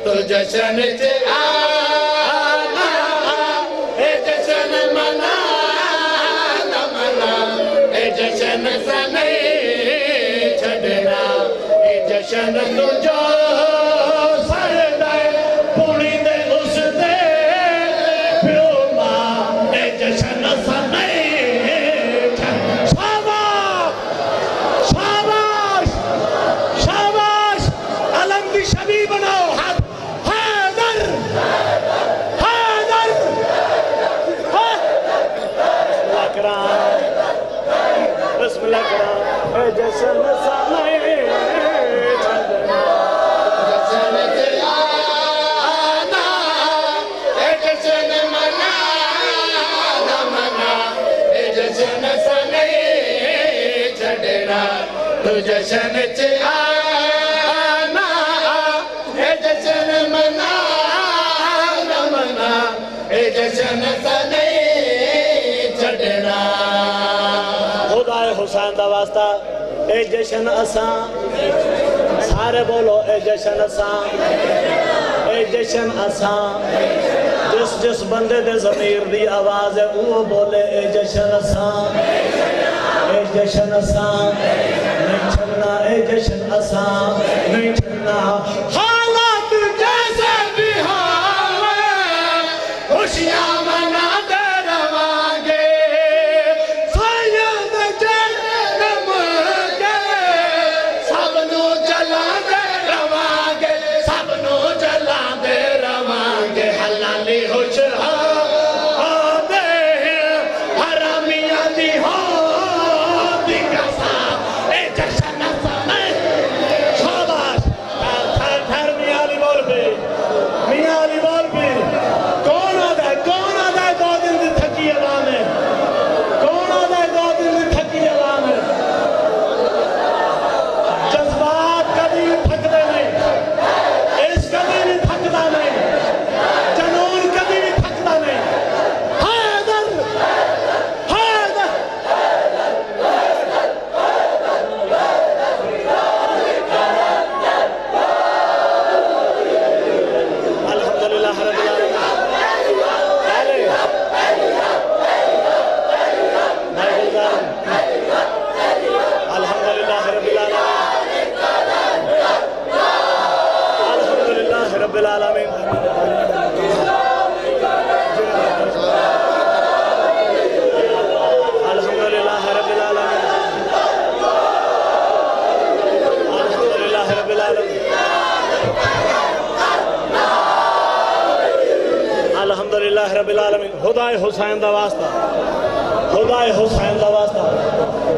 تو جشن چ آنا، اے جشن منا نہ منا، اے جشن سنے چھڑنا، اے جشن تو جو سر دے پوڑی دے اس دے پیو ماں، اے جشن کرام بسم اللہ کرام اے جشن سامنے چھڑنا جشن تے آنا اے جشن منا نہ منا اے جشن سنے چھڑنا تو جشن تے آنا اے جشن منا نہ منا اے جشن سنے چھڑنا خدا حسین دا واسطہ اے جشن اساں سارے بولو اے جشن اساں اے جشن اساں جس بندے دے ضمیر دی آواز ہے وہ بولے اے جشن اساں اے جشن اساں نہیں چھڑنا اے جشن اساں نہیں چھڑنا حالات جیسے بھی ہوں خوشیاں مناتے رہواں گے سید جنم کے سب نو جلاندے رہواں گے سب نو جلاندے رہواں گے حلالی خوش آدے حرامیاں دی ہو دی قسم اے جشن سنے شاباش تھر میاں علی بول پہ میاں علی بول پہ کون آدھا ہے دو دن دی تھکی عوام ہے کون آدھا ہے دو دن دی تھکی عوام ہے جذبات کبھی تھکتے نہیں عشق کبھی نہیں تھکتا نہیں جنون کبھی نہیں تھکتا نہیں حیدر حیدر الحمدللہ رب العالمین الحمدللہ رب العالمین الحمدللہ رب العالمین الحمدللہ رب العالمین الحمدللہ رب العالمین الحمدللہ رب العالمین خدا حسین دا واسطہ خدا حسین دا واسطہ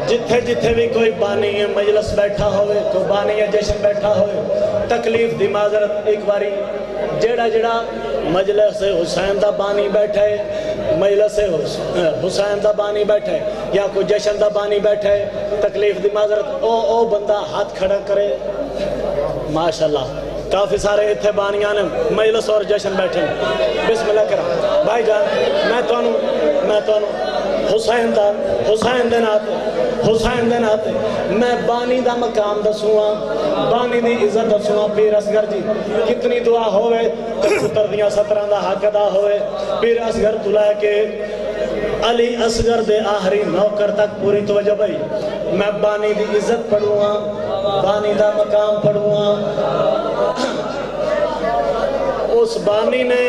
جتھے جتھے بھی کوئی بانی ہے مجلس بیٹھا ہوئے کوئی بانی ہے جشن بیٹھا ہوئے تکلیف دی معذرت ایک باری جیڑا مجلس حسین دا بانی بیٹھے مجلس حسین دا بانی بیٹھے یا کوئی جشن دا بانی بیٹھے تکلیف دی معذرت او بندہ ہاتھ کھڑا کرے ماشاءاللہ کافی سارے اتھے بانیاں نے مجلس اور جشن بیٹھے بسم اللہ کرام بھائی جان میں تو حسین دے ناتے میں بانی دا مقام دسواں بانی دی عزت دسواں پیر اصغر جی کتنی دعا ہوئے پتر دیاں 17 دا حق ادا ہوئے پیر اصغر تو لے کے علی اصغر دے آخری نوکر تک پوری توجہ بھائی میں بانی دی عزت پڑھواں بانی دا مقام پڑھواں اس بانی نے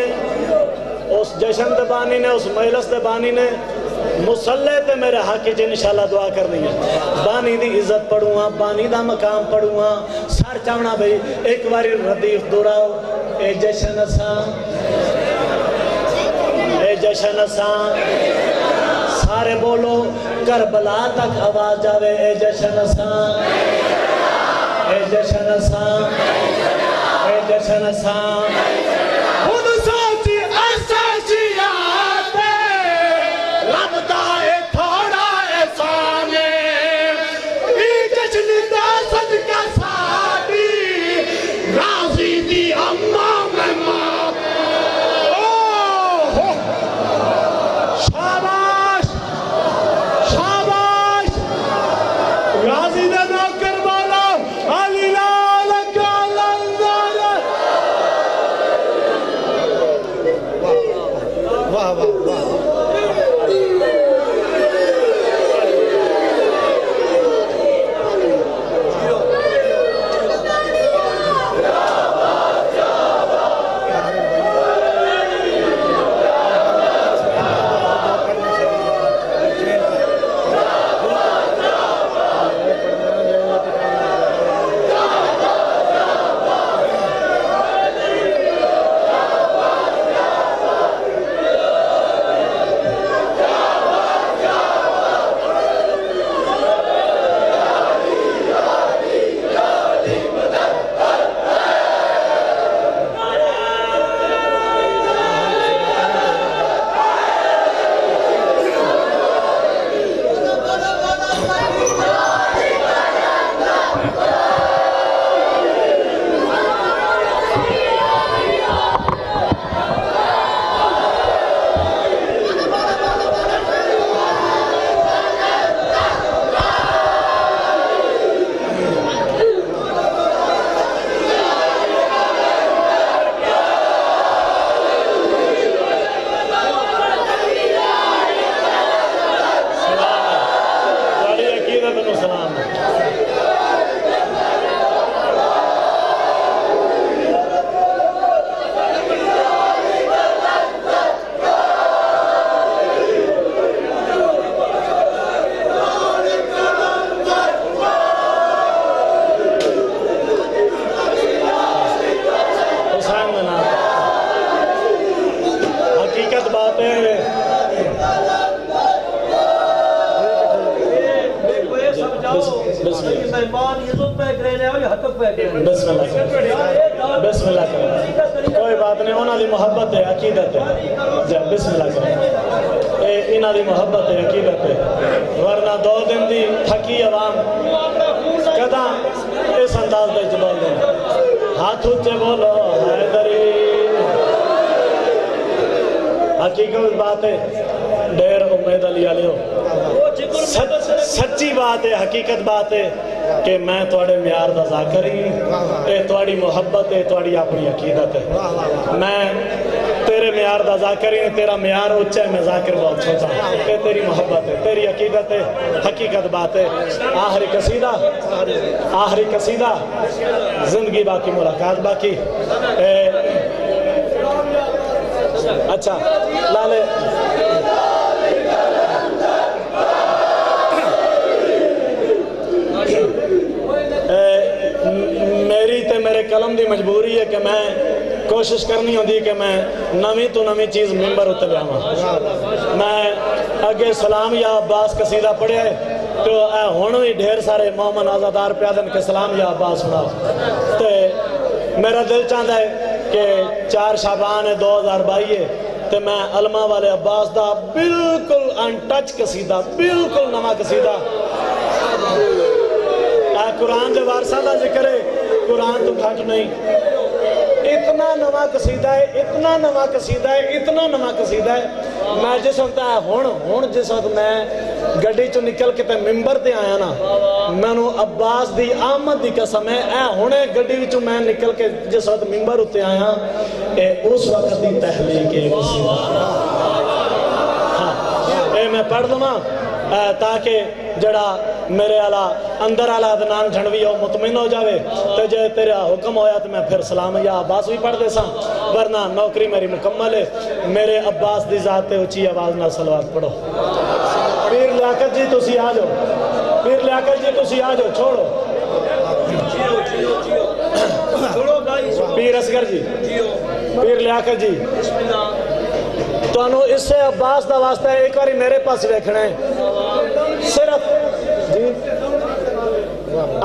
اس جشن دے بانی نے اس مجلس دے بانی نے مسلح تے میرے حق چ انشاءاللہ دعا کرنی ہے بانی دی عزت پڑھواں بانی دا مقام پڑھواں سر چاونا بھئی ایک باری ردیف دوراؤ اے جشن اساں اے جشن اساں سارے بولو کربلا تک آواز جاوے اے جشن اساں اے جشن اساں اے جشن اساں خود سوچی اساسیات رب دا اے تھوڑا احسان ای جشن دا صدقہ ساڈی راضی دی اماں مہمان شاباش شاباش غازی دے نوکر بولو علی لال کا لنگر بسم اللہ کریں، بسم اللہ کریں، کوئی بات نہیں، انہاں دی محبت ہے، عقیدت ہے، جا بسم اللہ کریں، انہاں دی محبت ہے، عقیدت ہے، ورنہ 2 دن دی تھکی عوام کدا اس انداز دے جبال دیں، ہاتھ اچھے بولو حیدری، حقیقت بات ہے، ڈیر امید علی علیہ سچی بات ہے، حقیقت بات ہے کہ میں توڑے میار دا ذاکر ہی، اے توڑی محبت ہے، توڑی اپنی عقیدت ہے، میں تیرے میار دا ذاکر ہی، تیرا میار اچھا ہے، میں ذاکر بہت چھوٹا، اے تیری محبت ہے، تیری عقیدت ہے، حقیقت بات ہے، آخری قصیدہ، زندگی باقی ملاقات باقی، اچھا لالے میری تے میرے قلم دی مجبوری ہے کہ میں کوشش کرنی ہوندی کہ میں نویں تو نویں چیز ممبر ہوتے لے آواں، میں اگے سلام یا عباس قصیدہ پڑھے ہے تو اے ہونوی ڈھیر سارے مومن آزادار پیادن کے سلام یا عباس سنا، تے میرا دل چاہتا ہے کہ 4 شعبان 2022 ہے تے میں علماء والے عباس دا بالکل انٹچ قصیدہ، بالکل نواں قصیدہ، قرآن دے وارثاں دا ذکر ہے، قرآن تو گھٹ نہیں، اتنا نواں قصیدہ ہے، اتنا نواں قصیدہ ہے، اتنا نواں قصیدہ ہے، میں جس وقت ہون جس وقت میں گڈی چو نکل کے تے ممبر تے آیا نا، میں نو عباس دی آمد دی قسم ہے، اے ہونے گڈی وچوں میں نکل کے جس وقت ممبر اتے آیا، اے اس وقت دی تحلیق ہے قصیدہ، اے میں پڑھ دوں تاکہ جڑا میرے اندر آلہ عدنان جھنوی ہو مطمئن ہو جاوے، تو جے تیرا حکم ہویا تو میں پھر سلام یا عباس بھی پڑھ دے ساں، ورنہ نوکری میری مکمل ہے، میرے عباس دی ذات اچھی آواز نہ صلوات پڑھو۔ پیر لیاقت جی تسی آ جاؤ، پیر لیاقت جی تسی آ جاؤ، چھوڑو پیر اصغر جی، پیر لیاقت جی، تو انہوں اس سے عباس دا واسطہ ہے، ایک باری میرے پاس دیکھنا ہے صرف جی،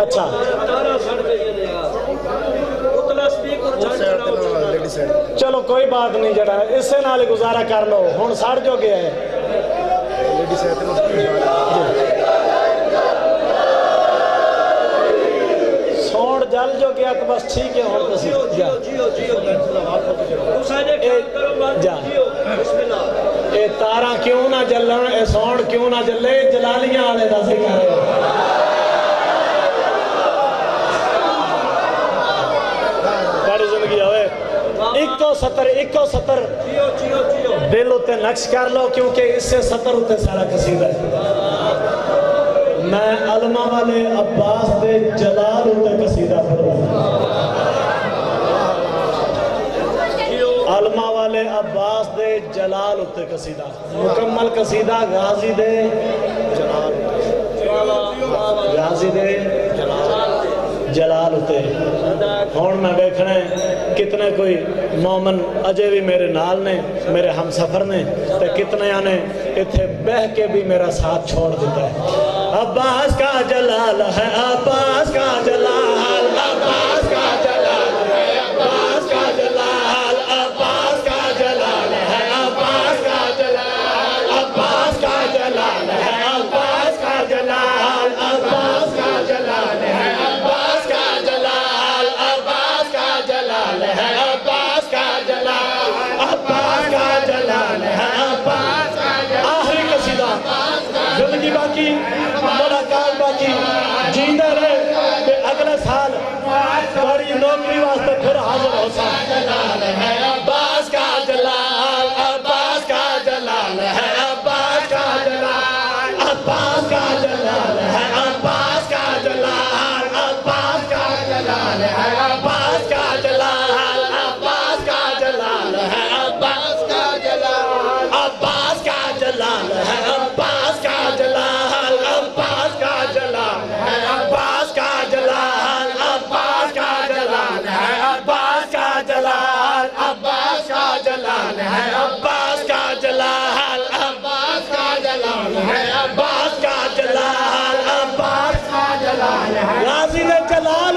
اچھا چلو کوئی بات نہیں، جڑا اس سے نال گزارا کر لو، ہون ساڑھ جو گیا ہے سوڑ جل جو گیا تو بس ٹھیک ہے، ہون کسی جا اے تارا کیوں نہ جلن، اے سوڑ کیوں نہ جلے، جلالیاں آلے دا ذکر ہے، بڑی زندگی ہوئے، ایکو ستر دل ہوتے نقش کر لو، کیونکہ اس سے 70 ہوتے سارا قصیدہ ہے، میں علماء والے عباس دے جلال ہوتے قصیدہ پڑھوں، علماء والے عباس دے جلال ہوتے قصیدہ، مکمل قصیدہ غازی دے جلال ہوتے، غازی دے جلال ہوتے، ہون میں دیکھنا ہے کتنے کوئی مومن اجے بھی میرے نال نے، میرے ہم سفر نے، تے کتنے آنے اتھے بہ کے بھی میرا ساتھ چھوڑ دیتا ہے، عباس کا جلال ہے، عباس کا جلال، عباس کا جلال ہے، عباس کا جلال، عباس کا جلال ہے، عباس کا جلال، عباس کا جلال ہے، عباس کا جلال، عباس کا جلال ہے، عباس کا جلال، عباس کا جلال ہے، عباس کا جلال، عباس کا جلال ہے، عباس کا جلال، آخری قصیدہ، زندگی باقی ملاقات باقی، جیندہ رہے کہ اگلے سال بڑی نوکری واسطے پھر حاضر ہو سا، عباس کا جلال، عباس کا جلال ہے، عباس کا جلال، عباس کا جلال ہے، عباس کا جلال، عباس کا جلال ہے، عباس کا جلال، عباس کا جلال ہے، عباس کا جلال، عباس کا جلال ہے، عباس کا جلال، عباس کا جلال ہے، عباس کا جلال، عباس کا جلال ہے، عباس کا جلال، عباس کا جلال ہے، عباس کا جلال، عباس کا جلال ہے، عباس کا جلال، عباس کا جلال ہے، غازی نے جلال